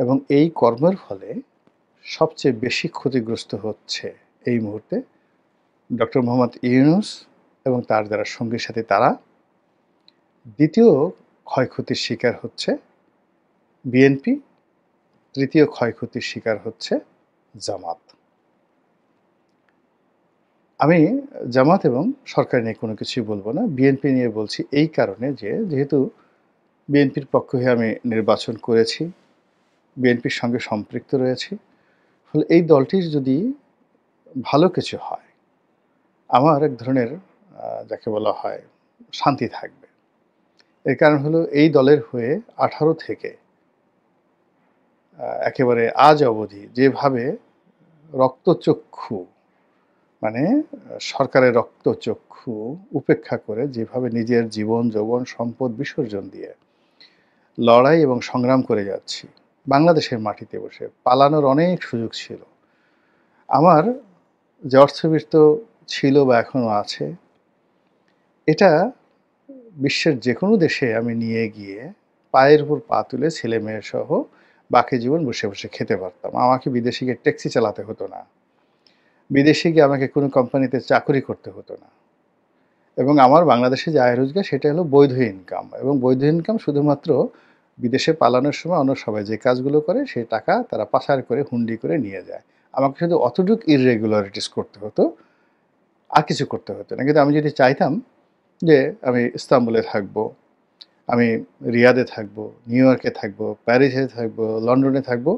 এবং এই কর্মের ফলে সবচেয়ে বেশি ক্ষতিগ্রস্ত হচ্ছে এই মুহূর্তে ডক্টর মোহাম্মদ ইউনূস এবং তার যারা সঙ্গী সাথী তারা। দ্বিতীয় ক্ষয়ক্ষতির শিকার হচ্ছে বিএনপি, তৃতীয় ক্ষয়ক্ষতির শিকার হচ্ছে জামাত। আমি জামাত এবং সরকার নিয়ে কোনো কিছুই বলবো না, বিএনপি নিয়ে বলছি এই কারণে যে যেহেতু বিএনপির পক্ষ হয়ে আমি নির্বাচন করেছি, বিএনপির সঙ্গে সম্পৃক্ত রয়েছি, ফলে এই দলটির যদি ভালো কিছু হয় আমার এক ধরনের যাকে বলা হয় শান্তি থাকবে। এর কারণ হলো এই দলের হয়ে 18 থেকে একেবারে আজ অবধি যেভাবে রক্তচক্ষু মানে সরকারের রক্তচক্ষু উপেক্ষা করে যেভাবে নিজের জীবন যৌবন সম্পদ বিসর্জন দিয়ে লড়াই এবং সংগ্রাম করে যাচ্ছি বাংলাদেশের মাটিতে বসে, পালানোর অনেক সুযোগ ছিল। আমার যে অর্থবিত্ত ছিল বা এখনো আছে, এটা বিশ্বের যে কোনো দেশে আমি নিয়ে গিয়ে পায়ের উপর পা তুলে ছেলে মেয়ে সহ বাকি জীবন বসে বসে খেতে পারতাম। আমাকে বিদেশে গিয়ে ট্যাক্সি চালাতে হতো না, বিদেশে গিয়ে আমাকে কোনো কোম্পানিতে চাকরি করতে হতো না। এবং আমার বাংলাদেশে যে আয় রোজগার সেটা হলো বৈধ ইনকাম, এবং বৈধ ইনকাম শুধুমাত্র বিদেশে পালানোর সময় অন্য সবাই যে কাজগুলো করে সেই টাকা তারা পাচার করে হুন্ডি করে নিয়ে যায়। আমাকে শুধু অতটুকু ইররেগুলারিটিস করতে হতো, আর কিছু করতে হতো না। কিন্তু আমি যদি চাইতাম যে আমি ইস্তাম্বুলে থাকবো, আমি রিয়াদে থাকবো, নিউ ইয়র্কে থাকবো, প্যারিসে থাকবো, লন্ডনে থাকবো,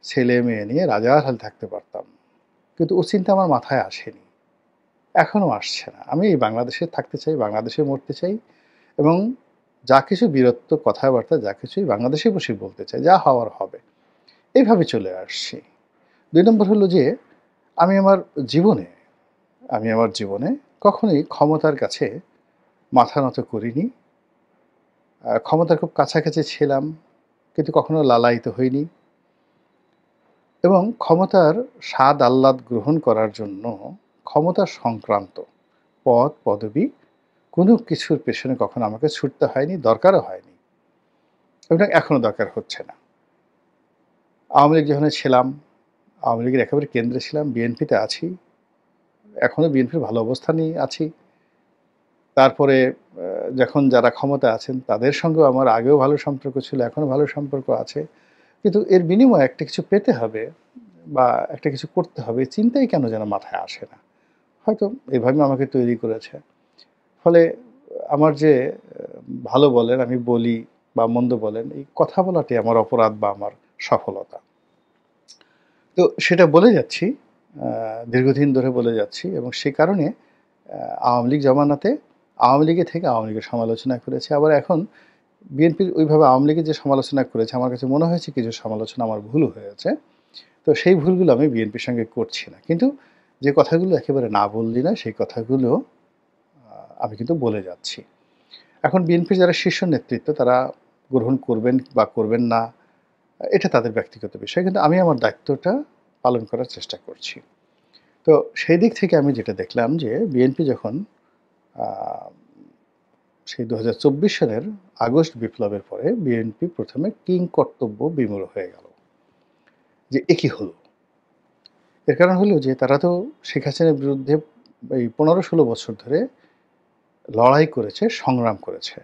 ছেলে মেয়ে নিয়ে রাজার হাল থাকতে পারতাম। কিন্তু ও চিন্তা আমার মাথায় আসেনি, এখনও আসছে না। আমি এই বাংলাদেশে থাকতে চাই, বাংলাদেশে মরতে চাই, এবং যা কিছু বীরত্ব কথাবার্তা যা কিছুই বাংলাদেশে বসে বলতে চাই, যা হওয়ার হবে, এইভাবে চলে আসছি। 2 নম্বর হলো যে আমি আমার জীবনে কখনোই ক্ষমতার কাছে মাথা নত করিনি। ক্ষমতার খুব কাছাকাছি ছিলাম, কিন্তু কখনো লালায়িত হইনি। এবং ক্ষমতার স্বাদ আহ্লাদ গ্রহণ করার জন্য ক্ষমতা সংক্রান্ত পদ পদবি কোনো কিছুর পেছনে কখনো আমাকে ছুটতে হয়নি, দরকারও হয়নি, এবং এখনও দরকার হচ্ছে না। আওয়ামী লীগ যখন ছিলাম, আওয়ামী লীগের একেবারে কেন্দ্রে ছিলাম, বিএনপিতে আছি, এখনও বিএনপির ভালো অবস্থানেই আছি। তারপরে যখন যারা ক্ষমতা আছেন তাদের সঙ্গেও আমার আগেও ভালো সম্পর্ক ছিল, এখনও ভালো সম্পর্ক আছে। কিন্তু এর বিনিময়ে একটা কিছু পেতে হবে বা একটা কিছু করতে হবে, চিন্তাই কেন যেন মাথায় আসে না। হয়তো এভাবে আমাকে তৈরি করেছে। ফলে আমার যে ভালো বলেন, আমি বলি, বা মন্দ বলেন, এই কথা বলাটাই আমার অপরাধ বা আমার সফলতা। তো সেটা বলে যাচ্ছি, দীর্ঘদিন ধরে বলে যাচ্ছি, এবং সে কারণে আওয়ামী লীগ জমানাতে আওয়ামী লীগে থেকে আওয়ামী লীগের সমালোচনা করেছে। আবার এখন বিএনপির ওইভাবে আওয়ামী লীগের যে সমালোচনা করেছে, আমার কাছে মনে হয়েছে কিছু সমালোচনা আমার ভুল হয়েছে। তো সেই ভুলগুলো আমি বিএনপির সঙ্গে করছি না। কিন্তু যে কথাগুলো একেবারে না বললি না, সেই কথাগুলো আমি কিন্তু বলে যাচ্ছি। এখন বিএনপির যারা শীর্ষ নেতৃত্ব তারা গ্রহণ করবেন বা করবেন না, এটা তাদের ব্যক্তিগত বিষয়। কিন্তু আমি আমার দায়িত্বটা পালন করার চেষ্টা করছি। তো সেই দিক থেকে আমি যেটা দেখলাম যে বিএনপি যখন আ সেই ২০২৪ সালের আগস্ট বিপ্লবের পরে বিএনপি প্রথমে কিংকর্তব্য বিমূঢ় হয়ে গেল। যে এ কি হলো? এর কারণ হলো যে তারা তো শেখ হাসিনার বিরুদ্ধে এই ১৫-১৬ বছর ধরে লড়াই করেছে, সংগ্রাম করেছে,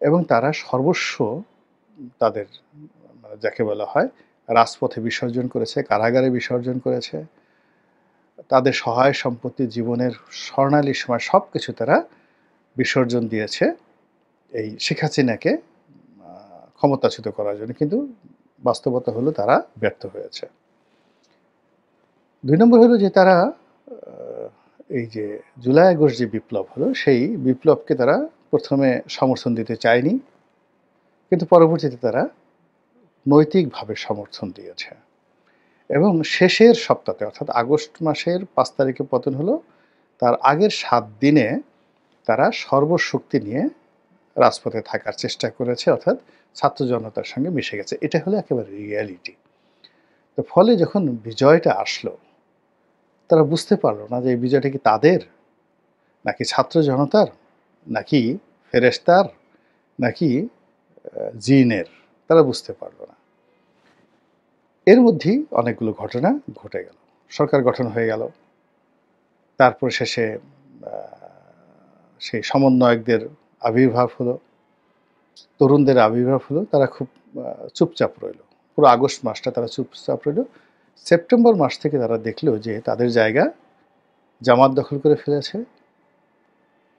এবং তারা সর্বস্ব তাদের যাকে বলা হয় রাজপথে বিসর্জন করেছে, কারাগারে বিসর্জন করেছে। তাদের সহায় সম্পত্তি, জীবনের স্বর্ণালী সময় সবকিছু তারা বিসর্জন দিয়েছে এই শেখ হাসিনাকে ক্ষমতাচ্যুত করার জন্য। কিন্তু বাস্তবতা হলো তারা ব্যর্থ হয়েছে। ২ নম্বর হলো যে তারা এই যে জুলাই আগস্ট যে বিপ্লব হলো, সেই বিপ্লবকে তারা প্রথমে সমর্থন দিতে চায়নি, কিন্তু পরবর্তীতে তারা নৈতিকভাবে সমর্থন দিয়েছে। এবং শেষের সপ্তাহে অর্থাৎ আগস্ট মাসের ৫ তারিখে পতন হলো, তার আগের ৭ দিনে তারা সর্বশক্তি নিয়ে রাজপথে থাকার চেষ্টা করেছে, অর্থাৎ ছাত্র জনতার সঙ্গে মিশে গেছে। এটা হলো একেবারে রিয়ালিটি। তো ফলে যখন বিজয়টা আসলো, তারা বুঝতে পারলো না যে এই বিজয়টা কি তাদের, নাকি ছাত্র জনতার, নাকি ফেরেশতার, নাকি জিনের, তারা বুঝতে পারলো না। এর মধ্যেই অনেকগুলো ঘটনা ঘটে গেল। সরকার গঠন হয়ে গেল। তারপর শেষে আ সেই সমন্বয়কদের আবির্ভাব হলো, তরুণদের আবির্ভাব হলো। তারা খুব চুপচাপ রইল। পুরো আগস্ট মাসটা তারা চুপচাপ রইল। সেপ্টেম্বর মাস থেকে তারা দেখল যে তাদের জায়গা জামাত দখল করে ফেলেছে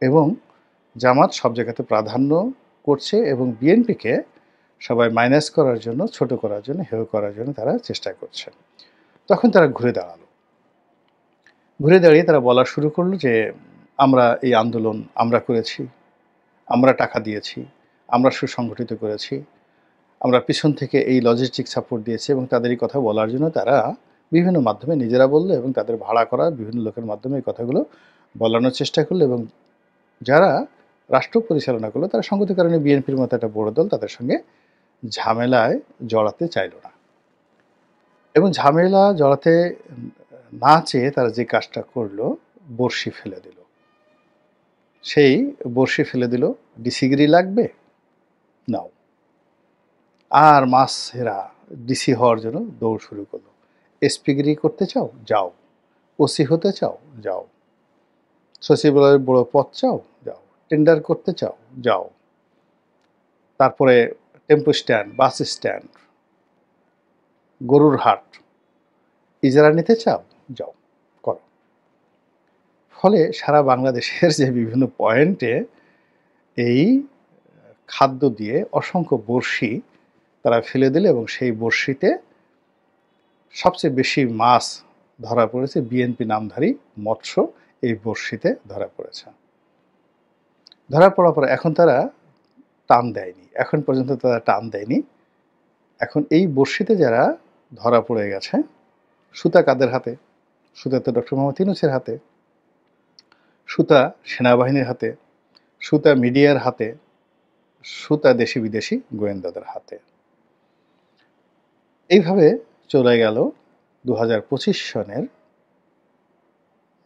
এবং জামাত সব জায়গাতে প্রাধান্য করছে এবং বিএনপিকে সবাই মাইনাস করার জন্য, ছোট করার জন্য, হেয় করার জন্য তারা চেষ্টা করছে। তখন তারা ঘুরে দাঁড়ালো। ঘুরে দাঁড়িয়ে তারা বলা শুরু করলো যে, আমরা এই আন্দোলন আমরা করেছি, আমরা টাকা দিয়েছি, আমরা সুসংগঠিত করেছি, আমরা পিছন থেকে এই লজিস্টিক সাপোর্ট দিয়েছি এবং তাদের এই কথা বলার জন্য তারা বিভিন্ন মাধ্যমে নিজেরা বললো এবং তাদের ভাড়া করা বিভিন্ন লোকের মাধ্যমে এই কথাগুলো বলানোর চেষ্টা করলো এবং যারা রাষ্ট্র পরিচালনা করলো তারা সঙ্গত কারণে বিএনপির মতো একটা বড় দল তাদের সঙ্গে ঝামেলায় জড়াতে চাইল না এবং ঝামেলা জড়াতে না চেয়ে তারা যে কাজটা করলো, বড়শি ফেলে দিল। সেই বড়শি ফেলে দিল, ডিসিগিরি লাগবে নাও, আর মাস হেরা ডিসি হওয়ার জন্য দৌড় শুরু করলো। এসপিগিরি করতে চাও, যাও। ওসি হতে চাও, যাও। সচিবালয়ের বড় পদ চাও, যাও। টেন্ডার করতে চাও, যাও। তারপরে টেম্পো স্ট্যান্ড, বাস স্ট্যান্ড, গরুর হাট ইজারা নিতে চাও, যাও, করো। ফলে সারা বাংলাদেশের যে বিভিন্ন পয়েন্টে এই খাদ্য দিয়ে অসংখ্য বড়শি তারা ফেলে দিল এবং সেই বড়শিতে সবচেয়ে বেশি মাছ ধরা পড়েছে বিএনপি নামধারী মৎস্য এই বড়শিতে ধরা পড়েছে। ধরা পড়ার পর এখন তারা টান দেয়নি, এখন পর্যন্ত তারা টান দেয়নি। এখন এই বড়শিতে যারা ধরা পড়ে গেছে, সুতা কাদের হাতে? সুতা তো ডক্টর মোহাম্মদ ইউনূসের হাতে, সুতা সেনাবাহিনীর হাতে, সুতা মিডিয়ার হাতে, সুতা দেশি বিদেশি গোয়েন্দাদের হাতে। এইভাবে চলে গেল 2025 সনের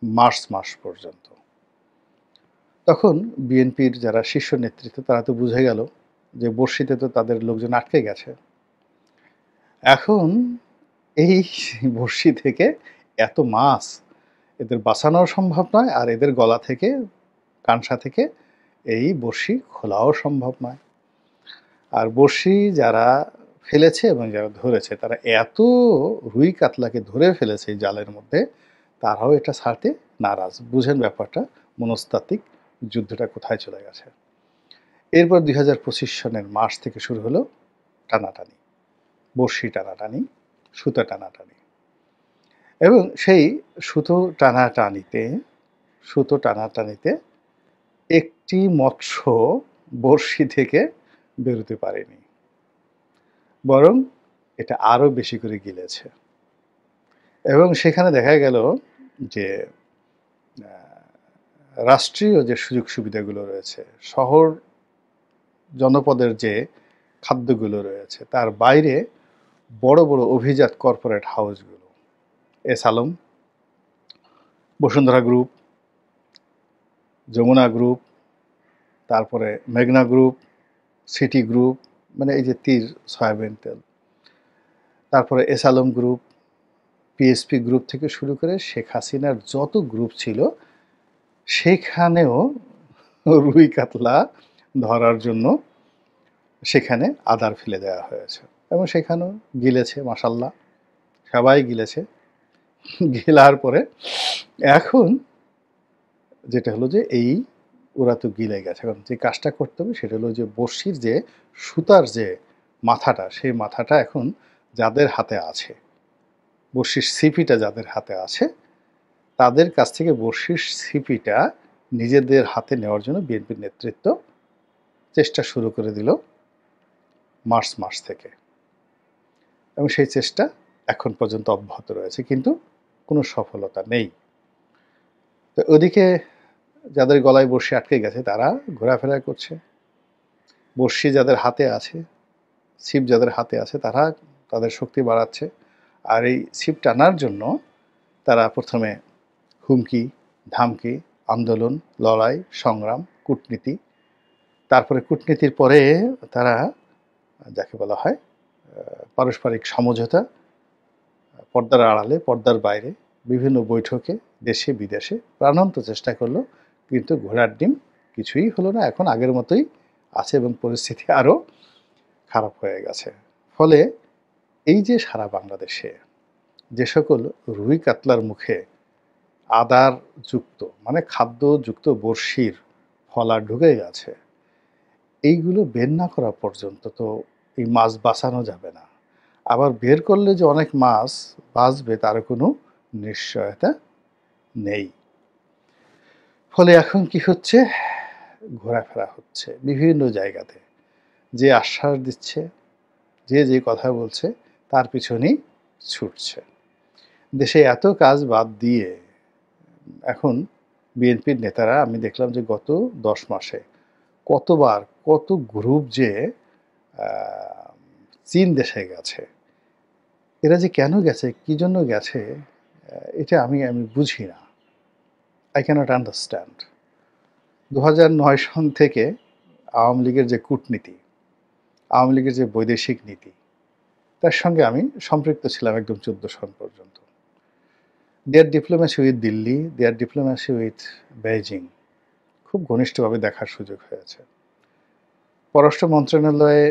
মার্চ মাস পর্যন্ত। তখন বিএনপির যারা শীর্ষ নেতৃত্ব তারা তো বুঝে গেল যে বড়শিতে তো তাদের লোকজন আটকে গেছে। এখন এই বড়শি থেকে এত মাছ এদের বাঁচানো সম্ভব নয়, আর এদের গলা থেকে, কানসা থেকে এই বড়শি খোলাও সম্ভব নয়। আর বড়শি যারা ফেলেছে এবং যারা ধরেছে তারা এত রুই কাতলাকে ধরে ফেলেছে এই জালের মধ্যে, তারাও এটা ছাড়তে নারাজ। বুঝেন ব্যাপারটা, মনস্তাত্ত্বিক যুদ্ধটা কোথায় চলে গেছে। এরপর 2025 সনের মার্চ থেকে শুরু হলো টানাটানি, বড়শি টানাটানি, সুতা টানাটানি। এবং সেই সুতো টানাটানিতে একটি মৎস্য বড়শি থেকে বেরোতে পারেনি, বরং এটা আরো বেশি করে গিলেছে। এবং সেখানে দেখা গেল যে রাষ্ট্রীয় যে সুযোগ সুবিধাগুলো রয়েছে, শহর জনপদের যে খাদ্যগুলো রয়েছে, তার বাইরে বড় বড় অভিজাত কর্পোরেট হাউসগুলো, এস আলম, বসুন্ধরা গ্রুপ, যমুনা গ্রুপ, তারপরে মেঘনা গ্রুপ, সিটি গ্রুপ, মানে এই যে তীর সয়াবিন তেল, তারপরে S Alam group, PSP group থেকে শুরু করে শেখ হাসিনার যত গ্রুপ ছিল সেখানেও রুই কাতলা ধরার জন্য সেখানে আদার ফেলে দেওয়া হয়েছে এবং সেখানেও গিলেছে, মাশাল্লাহ সবাই গিলেছে। গিলার পরে এখন যেটা হলো যে এই ওরা তো গিলে গেছে, এখন যে কাজটা করতে হবে সেটা হলো যে বড়শির যে সুতার যে মাথাটা, সেই মাথাটা এখন যাদের হাতে আছে, বড়শির ছিপিটা যাদের হাতে আছে, তাদের কাছ থেকে বড়শির ছিপিটা নিজেদের হাতে নেওয়ার জন্য বিএনপির নেতৃত্ব চেষ্টা শুরু করে দিল মার্চ মাস থেকে এবং সেই চেষ্টা এখন পর্যন্ত অব্যাহত রয়েছে, কিন্তু কোনো সফলতা নেই। তো ওদিকে যাদের গলায় বড়শি আটকে গেছে তারা ঘোরাফেরা করছে, বড়শি যাদের হাতে আছে, ছিপ যাদের হাতে আছে তারা তাদের শক্তি বাড়াচ্ছে। আর এই ছিপ টানার জন্য তারা প্রথমে হুমকি, ধামকি, আন্দোলন, লড়াই, সংগ্রাম, কূটনীতি, তারপরে কূটনীতির পরে তারা যাকে বলা হয় পারস্পরিক সমঝোতা, পর্দার আড়ালে, পর্দার বাইরে বিভিন্ন বৈঠকে দেশে বিদেশে প্রাণান্ত চেষ্টা করলো, কিন্তু ঘোড়ার ডিম কিছুই হলো না। এখন আগের মতোই আছে এবং পরিস্থিতি আরও খারাপ হয়ে গেছে। ফলে এই যে সারা বাংলাদেশে যে সকল রুই কাতলার মুখে আদার যুক্ত মানে খাদ্যযুক্ত বড়শির ফলা ঢুকে গেছে, এইগুলো বের না করা পর্যন্ত তো এই মাছ বাঁচানো যাবে না। আবার বের করলে যে অনেক মাছ বাঁচবে তার কোনো নিশ্চয়তা নেই। ফলে এখন কি হচ্ছে, ঘোরাফেরা হচ্ছে বিভিন্ন জায়গাতে, যে আশ্বাস দিচ্ছে, যে কথা বলছে তার পিছনেই ছুটছে। দেশে এত কাজ বাদ দিয়ে এখন বিএনপির নেতারা, আমি দেখলাম যে গত 10 মাসে কতবার কত গ্রুপ যে চীন দেশে গেছে। এরা যে কেন গেছে, কি জন্য গেছে, এটা আমি বুঝি না। I cannot understand. 2009 সন থেকে আওয়ামী লীগের যে কূটনীতি, আওয়ামী লীগের যে বৈদেশিক নীতি, তার সঙ্গে আমি সম্পৃক্ত ছিলাম একদম 14 সন পর্যন্ত। Their diplomacy with Delhi, their diplomacy with Beijing খুব ঘনিষ্ঠভাবে দেখার সুযোগ হয়েছে। পররাষ্ট্র মন্ত্রণালয়ে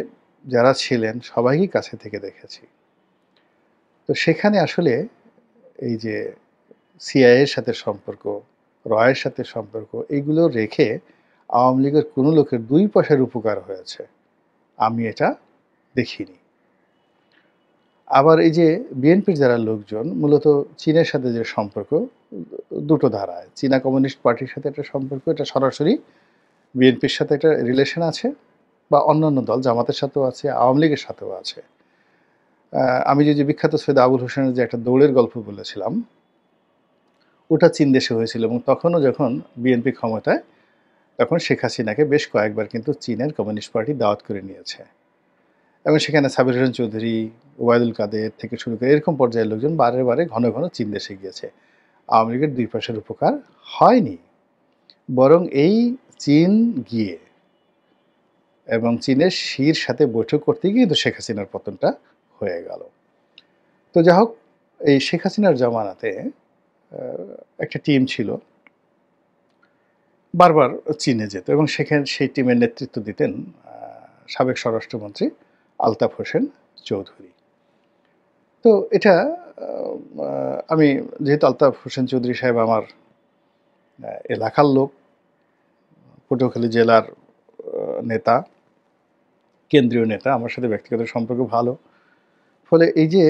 যারা ছিলেন সবাইই কাছে থেকে দেখেছি। তো সেখানে আসলে এই যে সিআইএর সাথে সম্পর্ক, রয়ের সাথে সম্পর্ক, এইগুলো রেখে আওয়ামী লীগের কোনো লোকের 2 পয়সার উপকার হয়েছে আমি এটা দেখিনি। আবার এই যে বিএনপির যারা লোকজন, মূলত চীনের সাথে যে সম্পর্ক, দুটো ধারায়, চীনা কমিউনিস্ট পার্টির সাথে একটা সম্পর্ক, এটা সরাসরি বিএনপির সাথে একটা রিলেশন আছে, বা অন্যান্য দল জামাতের সাথেও আছে, আওয়ামী লীগের সাথেও আছে। আমি যে বিখ্যাত সৈয়দ আবুল হোসেনের যে একটা দৌড়ের গল্প বলেছিলাম, ওটা চীন দেশে হয়েছিল, এবং তখনও যখন বিএনপি ক্ষমতায়, তখন শেখ হাসিনাকে বেশ কয়েকবার কিন্তু চীনের কমিউনিস্ট পার্টি দাওয়াত করে নিয়েছে, এবং সেখানে সাবির হোসেন চৌধুরী, ওবায়দুল কাদের থেকে শুরু করে এরকম পর্যায়ের লোকজন বারে বারে ঘন ঘন চীন দেশে গিয়েছে। আওয়ামী লীগের 2 পয়সার উপকার হয়নি, বরং এই চীন গিয়ে এবং চীনের শির সাথে বৈঠক করতে গিয়ে কিন্তু শেখ হাসিনার পতনটা হয়ে গেল। তো যাই হোক, এই শেখ হাসিনার জামানাতে একটা টিম ছিল, বারবার চীনে যেত, এবং সেই টিমের নেতৃত্ব দিতেন সাবেক স্বরাষ্ট্রমন্ত্রী আলতাফ হোসেন চৌধুরী। তো এটা আমি যেহেতু আলতাফ হোসেন চৌধুরী সাহেব আমার এলাকার লোক, পটুয়াখালী জেলার নেতা, কেন্দ্রীয় নেতা, আমার সাথে ব্যক্তিগত সম্পর্ক ভালো, ফলে এই যে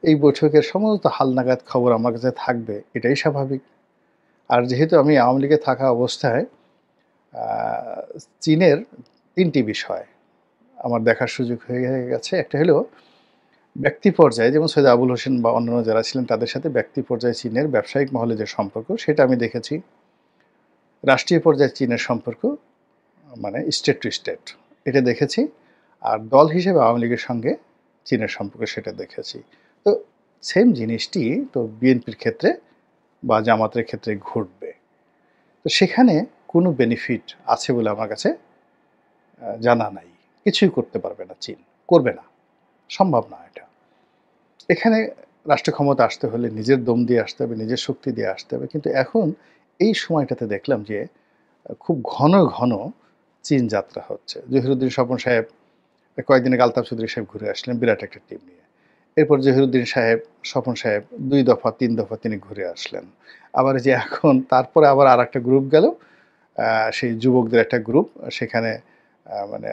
এই বৈঠকের সমস্ত হালনাগাদ খবর আমার কাছে থাকবে এটাই স্বাভাবিক। আর যেহেতু আমি আওয়ামী লীগে থাকা অবস্থায় চীনের 3টি বিষয় আমার দেখার সুযোগ হয়ে গেছে। একটা হলো ব্যক্তি পর্যায়ে, যেমন সৈয়দ আবুল হোসেন বা অন্যান্য যারা ছিলেন তাদের সাথে ব্যক্তি পর্যায়ে চীনের ব্যবসায়িক মহলে যে সম্পর্ক, সেটা আমি দেখেছি। রাষ্ট্রীয় পর্যায়ে চীনের সম্পর্ক, মানে স্টেট টু স্টেট, এটা দেখেছি। আর দল হিসেবে আওয়ামী লীগের সঙ্গে চীনের সম্পর্ক, সেটা দেখেছি। তো সেম জিনিসটি তো বিএনপির ক্ষেত্রে বা জামাতের ক্ষেত্রে ঘটবে। তো সেখানে কোনো বেনিফিট আছে বলে আমার কাছে জানা নাই। কিছুই করতে পারবে না চীন, করবে না, সম্ভব না এটা। এখানে রাষ্ট্র ক্ষমতা আসতে হলে নিজের দম দিয়ে আসতে হবে, নিজের শক্তি দিয়ে আসতে হবে। কিন্তু এখন এই সময়টাতে দেখলাম যে খুব ঘন ঘন চীন যাত্রা হচ্ছে। জহিরুদ্দিন স্বপন সাহেব কয়েকদিন আগে আলতাফ চৌধুরী সাহেব ঘুরে আসলেন বিরাট একটা টিম নিয়ে। এরপর জহিরুদ্দিন সাহেব, স্বপন সাহেব 2 দফা 3 দফা তিনি ঘুরে আসলেন। আবার যে এখন তারপরে আবার আর একটা গ্রুপ গেল, সেই যুবকদের একটা গ্রুপ, সেখানে মানে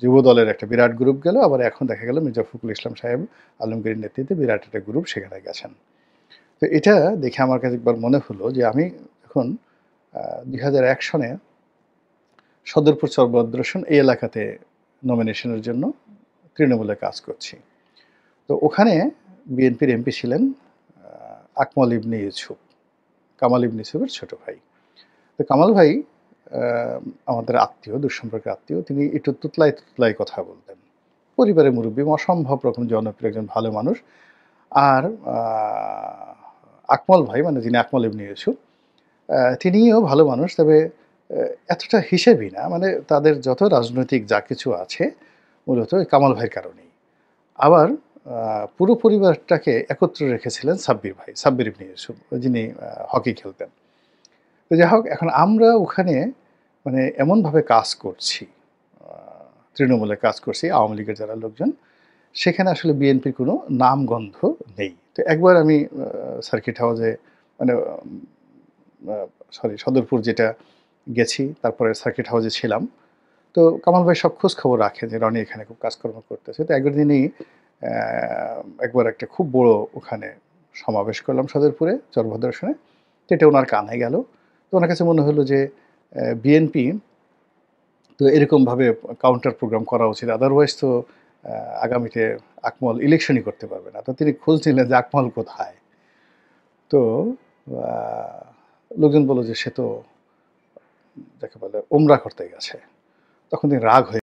যুব দলের একটা বিরাট গ্রুপ গেল। আবার এখন দেখা গেল মির্জা ফখরুল ইসলাম সাহেব আলমগীরের নেতৃত্বে বিরাট একটা গ্রুপ সেখানে গেছেন। তো এটা দেখে আমার কাছে একবার মনে হলো যে আমি এখন 2001 সনে সদরপুর চরভদ্রসন এই এলাকাতে নমিনেশনের জন্য তৃণমূলে কাজ করছি। তো ওখানে বিএনপির এমপি ছিলেন আকমল ইবনে ইউসুফ, কামাল ইবনে ইউসুফের ছোট ভাই। তো কামাল ভাই আমাদের আত্মীয়, দুঃসম্পর্কের আত্মীয়। তিনি একটু তুতলাই কথা বলতেন। পরিবারের মুরব্বী, অসম্ভব রকম জনপ্রিয় একজন ভালো মানুষ। আর আকমল ভাই, মানে যিনি আকমল ইবনে ইউসুফ, তিনিও ভালো মানুষ, তবে এতটা হিসেবি না। মানে তাদের যত রাজনৈতিক যা কিছু আছে মূলত ওই কামাল ভাইয়ের কারণেই। আবার পুরো পরিবারটাকে একত্রে রেখেছিলেন সাব্বির ভাই, সাব্বির ইবনে ইউসুফ, যিনি হকি খেলতেন। তো যাই হোক, এখন আমরা ওখানে মানে এমনভাবে কাজ করছি, আ তৃণমূলে কাজ করছি, আওয়ামী লীগের যারা লোকজন, সেখানে আসলে বিএনপির কোনো নামগন্ধ নেই। তো একবার আমি সার্কিট হাউসে মানে আ সরি সদরপুর যেটা গেছি, তারপরে সার্কিট হাউসে ছিলাম। তো কামাল ভাই সব খোঁজ খবর রাখে যে রনি এখানে খুব কাজকর্ম করতেছে। তো একবার তিনি অ্যা একবার একটা খুব বড় ওখানে সমাবেশ করলাম সদরপুরে, চরভদ্র আসনে। তো এটা উনার কানে গেল। তো উনার কাছে মনে হলো যে বিএনপি তো এরকমভাবে কাউন্টার প্রোগ্রাম করা উচিত। আদারওয়াইজ তো আ আগামীতে আকমল ইলেকশনই করতে পারবে না। তো তিনি খোঁজ নিলেন যে আকমল কোথায়? তো আ লোকজন বলল যে সে তো যাকে বলে উমরা করতে গেছে। তখন তিনি রাগ হয়ে